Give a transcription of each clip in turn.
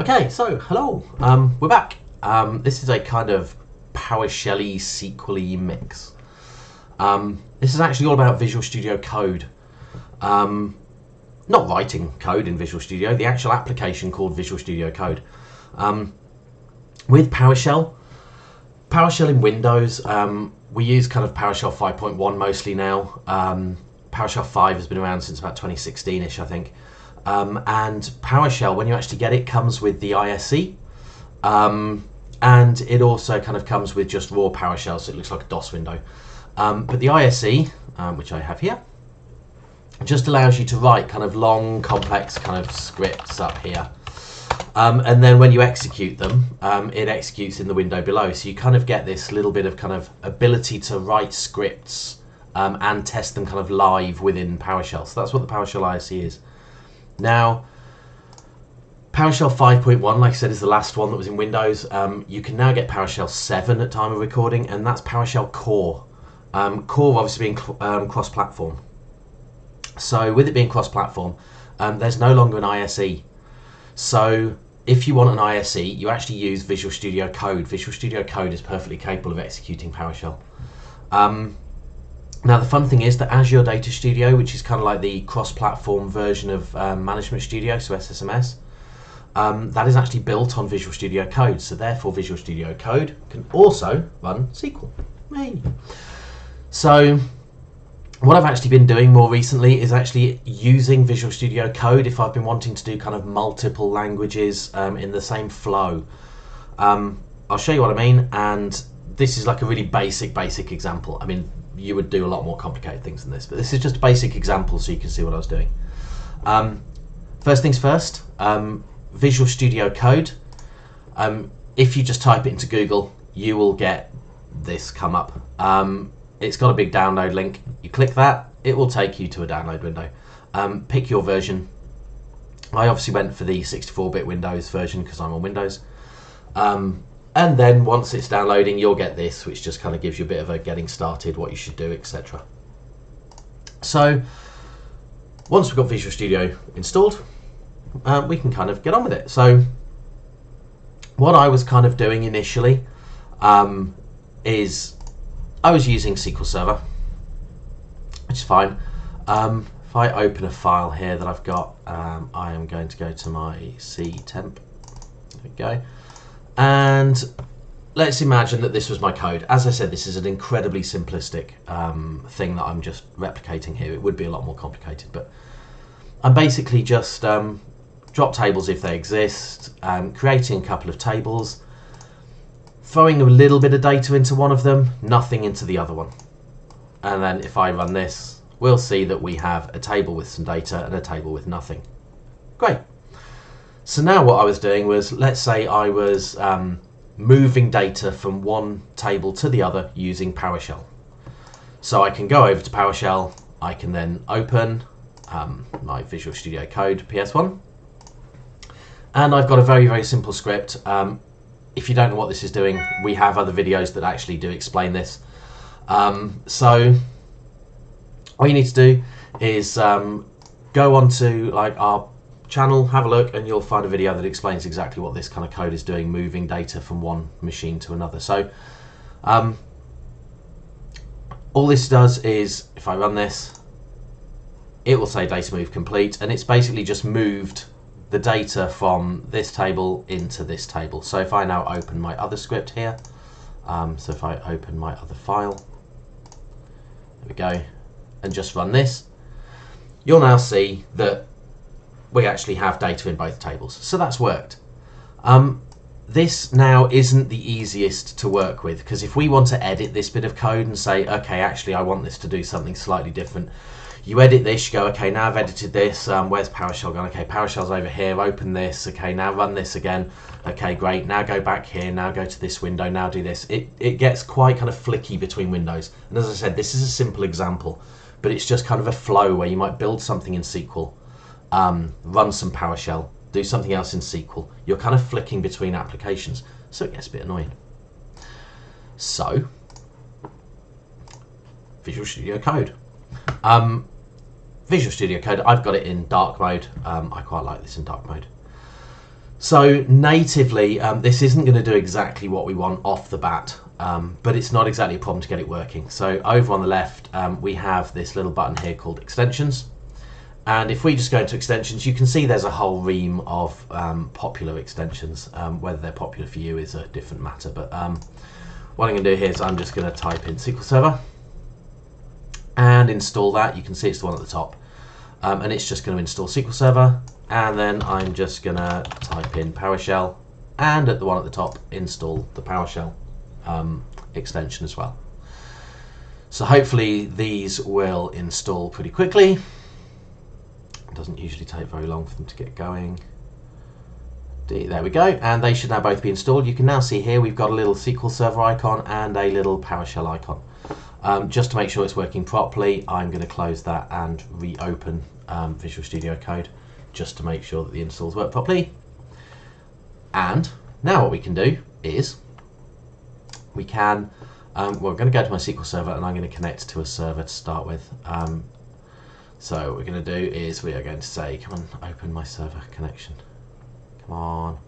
Okay, so hello, we're back. This is a kind of PowerShell SQL mix. This is actually all about Visual Studio Code. Not writing code in Visual Studio, the actual application called Visual Studio Code. With PowerShell in Windows, we use kind of PowerShell 5.1 mostly now. PowerShell 5 has been around since about 2016-ish, I think. And PowerShell, when you actually get it, comes with the ISE, and it also kind of comes with just raw PowerShell, so it looks like a DOS window. But the ISE, which I have here, just allows you to write kind of long, complex kind of scripts up here. And then when you execute them, it executes in the window below. So you kind of get this little bit of kind of ability to write scripts and test them kind of live within PowerShell. So that's what the PowerShell ISE is. Now, PowerShell 5.1, like I said, is the last one that was in Windows. You can now get PowerShell 7 at time of recording, and that's PowerShell Core. Core obviously being cross-platform. So with it being cross-platform, there's no longer an ISE. So if you want an ISE, you actually use Visual Studio Code. Visual Studio Code is perfectly capable of executing PowerShell. Now the fun thing is that Azure Data Studio, which is kind of like the cross-platform version of Management Studio, so SSMS, that is actually built on Visual Studio Code. So therefore Visual Studio Code can also run SQL. Hey. So what I've actually been doing more recently is actually using Visual Studio Code if I've been wanting to do kind of multiple languages in the same flow. I'll show you what I mean, and this is like a really basic example. I mean, you would do a lot more complicated things than this, but this is just a basic example so you can see what I was doing. First things first, Visual Studio Code. If you just type it into Google, you will get this come up. It's got a big download link. You click that, it will take you to a download window. Pick your version. I obviously went for the 64-bit Windows version because I'm on Windows. And then once it's downloading, you'll get this, which just kind of gives you a bit of a getting started, what you should do, etc. So once we've got Visual Studio installed, we can kind of get on with it. So what I was kind of doing initially is I was using SQL Server, which is fine. If I open a file here that I've got, I am going to go to my C temp. There we go. And let's imagine that this was my code. As I said, this is an incredibly simplistic thing that I'm just replicating here. It would be a lot more complicated, but I'm basically just drop tables if they exist, creating a couple of tables, throwing a little bit of data into one of them, nothing into the other one. And then if I run this, we'll see that we have a table with some data and a table with nothing. Great. So now what I was doing was, let's say I was moving data from one table to the other using PowerShell. So I can go over to PowerShell, I can then open my Visual Studio Code PS1, and I've got a very simple script. If you don't know what this is doing, we have other videos that actually do explain this. So all you need to do is go onto like our channel, have a look, and you'll find a video that explains exactly what this kind of code is doing, moving data from one machine to another. So all this does is, if I run this, it will say data move complete, and it's basically just moved the data from this table into this table. So if I now open my other script here, so if I open my other file, there we go, and just run this, you'll now see that we actually have data in both tables. So that's worked. This now isn't the easiest to work with, because if we want to edit this bit of code and say, okay, actually I want this to do something slightly different, you edit this, you go, okay, now I've edited this, where's PowerShell gone? Okay, PowerShell's over here, open this, okay, now run this again, okay, great, now go back here, now go to this window, now do this. It gets quite kind of flicky between windows. And as I said, this is a simple example, but it's just kind of a flow where you might build something in SQL, run some PowerShell, do something else in SQL. You're kind of flicking between applications, so it gets a bit annoying. So, Visual Studio Code. Visual Studio Code, I've got it in dark mode. I quite like this in dark mode. So natively, this isn't going to do exactly what we want off the bat, but it's not exactly a problem to get it working. So over on the left, we have this little button here called extensions. And if we just go into extensions, you can see there's a whole ream of popular extensions. Whether they're popular for you is a different matter. But what I'm going to do here is I'm just going to type in SQL Server and install that. You can see it's the one at the top. And it's just going to install SQL Server. And then I'm just going to type in PowerShell. And at the one at the top, install the PowerShell extension as well. So hopefully these will install pretty quickly. It doesn't usually take very long for them to get going. There we go, and they should now both be installed. You can now see here we've got a little SQL Server icon and a little PowerShell icon. Just to make sure it's working properly, I'm going to close that and reopen Visual Studio Code just to make sure that the installs work properly. And now what we can do is we can, we're going to go to my SQL Server and I'm going to connect to a server to start with. So what we're going to do is we are going to say, come on, open my server connection. Come on.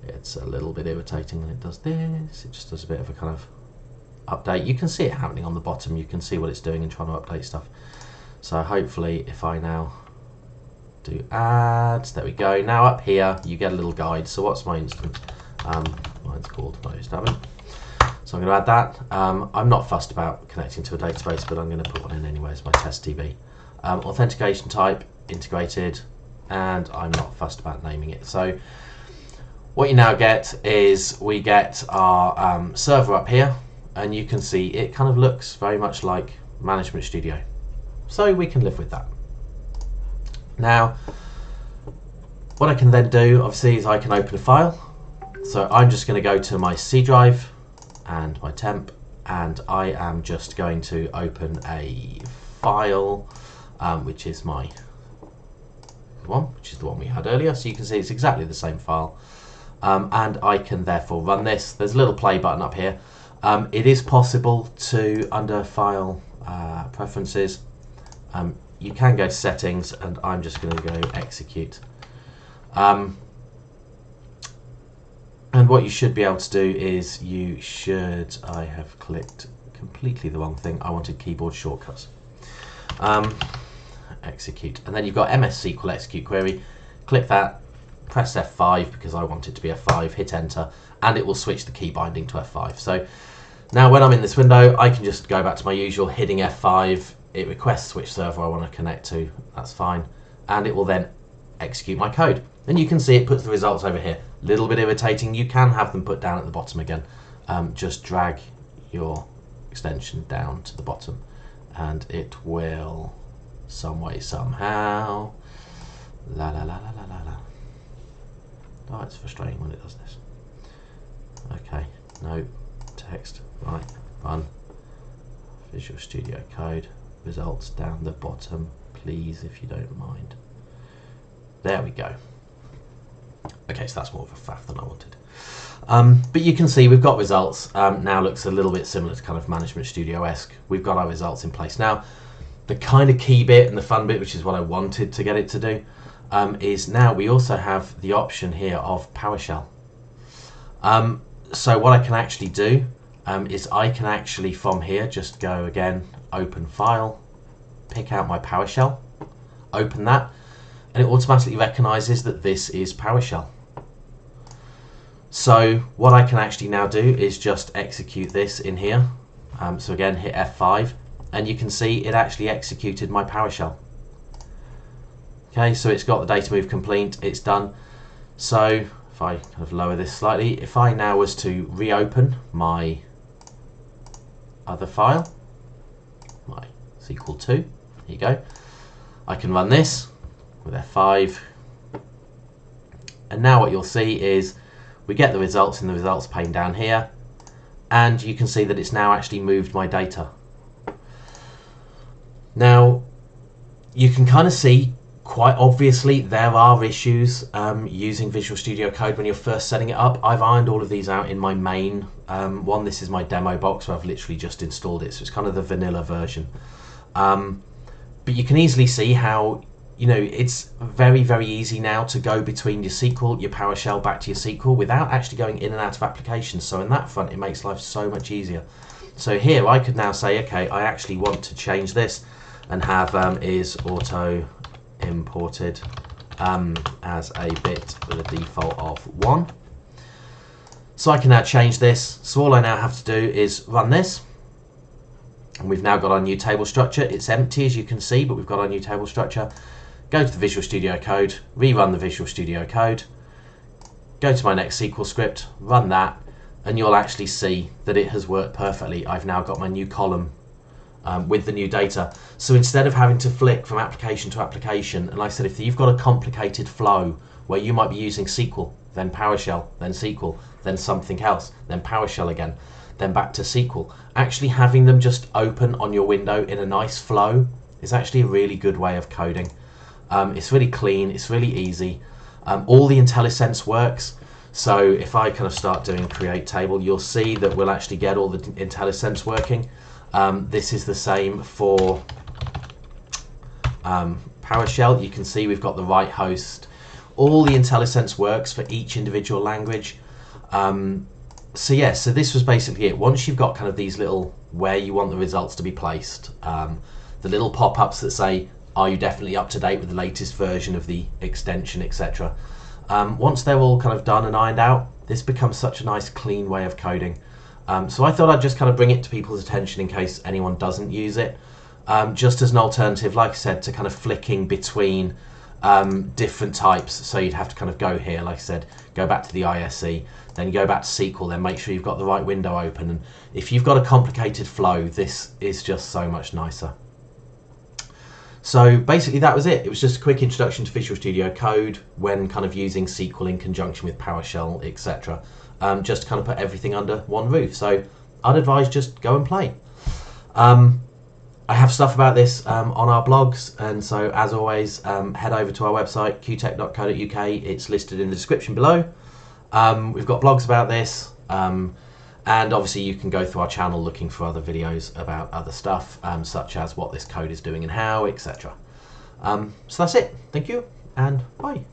It's a little bit irritating when it does this. It just does a bit of a kind of update. You can see it happening on the bottom. You can see what it's doing and trying to update stuff. So hopefully if I now do add, there we go. Now up here you get a little guide. So what's my instance? Mine's called MyStabbing. So I'm going to add that. I'm not fussed about connecting to a database, but I'm going to put one in anyway as my test DB. Authentication type, integrated, and I'm not fussed about naming it. So what you now get is we get our server up here, and you can see it kind of looks very much like Management Studio. So we can live with that. Now, what I can then do, obviously, is I can open a file. So I'm just going to go to my C drive and my temp, and I am just going to open a file, which is my one, which is the one we had earlier. So you can see it's exactly the same file, and I can therefore run this. There's a little play button up here. It is possible to, under File Preferences, you can go to Settings, and I'm just going to go Execute. And what you should be able to do is you should, I have clicked completely the wrong thing. I wanted keyboard shortcuts. Execute. And then you've got MS SQL execute query. Click that, press F5 because I want it to be F5, hit enter, and it will switch the key binding to F5. So now when I'm in this window, I can just go back to my usual hitting F5. It requests which server I want to connect to. That's fine. And it will then execute my code. And you can see it puts the results over here. Little bit irritating. You can have them put down at the bottom again. Just drag your extension down to the bottom and it will some way somehow la la la la la la la. Oh, it's frustrating when it does this. Okay, no text, right, run Visual Studio Code, results down the bottom, please, if you don't mind. There we go. Okay, so that's more of a faff than I wanted. But you can see we've got results. Now looks a little bit similar to kind of Management Studio-esque. We've got our results in place. Now, the kind of key bit and the fun bit, which is what I wanted to get it to do, is now we also have the option here of PowerShell. So what I can actually do is I can actually from here just go again, open file, pick out my PowerShell, open that, and it automatically recognizes that this is PowerShell. So what I can actually now do is just execute this in here. So again, hit F5, and you can see it actually executed my PowerShell. Okay, so it's got the data move complete, it's done. So if I kind of lower this slightly, if I now was to reopen my other file, my SQL2, here you go, I can run this with F5, and now what you'll see is we get the results in the results pane down here, and you can see that it's now actually moved my data. Now you can kind of see quite obviously there are issues using Visual Studio Code when you're first setting it up. I've ironed all of these out in my main one. This is my demo box where I've literally just installed it, so it's kind of the vanilla version. But you can easily see how you know, it's very, very easy now to go between your SQL, your PowerShell, back to your SQL without actually going in and out of applications. So in that front, it makes life so much easier. So here I could now say, okay, I actually want to change this and have is auto imported as a bit with a default of 1. So I can now change this. So all I now have to do is run this. And we've now got our new table structure. It's empty, as you can see, but we've got our new table structure. Go to the Visual Studio Code, rerun the Visual Studio Code, go to my next SQL script, run that, and you'll actually see that it has worked perfectly. I've now got my new column with the new data. So instead of having to flick from application to application, and like I said, if you've got a complicated flow where you might be using SQL, then PowerShell, then SQL, then something else, then PowerShell again, then back to SQL, actually having them just open on your window in a nice flow is actually a really good way of coding. It's really clean, it's really easy. All the IntelliSense works. So if I kind of start doing create table, you'll see that we'll actually get all the IntelliSense working. This is the same for PowerShell. You can see we've got the right host. All the IntelliSense works for each individual language. So yeah, so this was basically it. Once you've got kind of these little where you want the results to be placed, the little pop-ups that say, are you definitely up to date with the latest version of the extension, etc. Once they're all kind of done and ironed out, this becomes such a nice clean way of coding. So I thought I'd just kind of bring it to people's attention in case anyone doesn't use it. Just as an alternative, like I said, to kind of flicking between different types. So you'd have to kind of go here, like I said, go back to the ISE, then go back to SQL, then make sure you've got the right window open. And if you've got a complicated flow, this is just so much nicer. So basically that was it. It was just a quick introduction to Visual Studio Code when kind of using SQL in conjunction with PowerShell, etc. Just to kind of put everything under one roof. So I'd advise just go and play. I have stuff about this on our blogs, and so as always, head over to our website, qtech.co.uk. It's listed in the description below. We've got blogs about this, and obviously you can go through our channel looking for other videos about other stuff, such as what this code is doing and how, etc. So that's it. Thank you, and bye.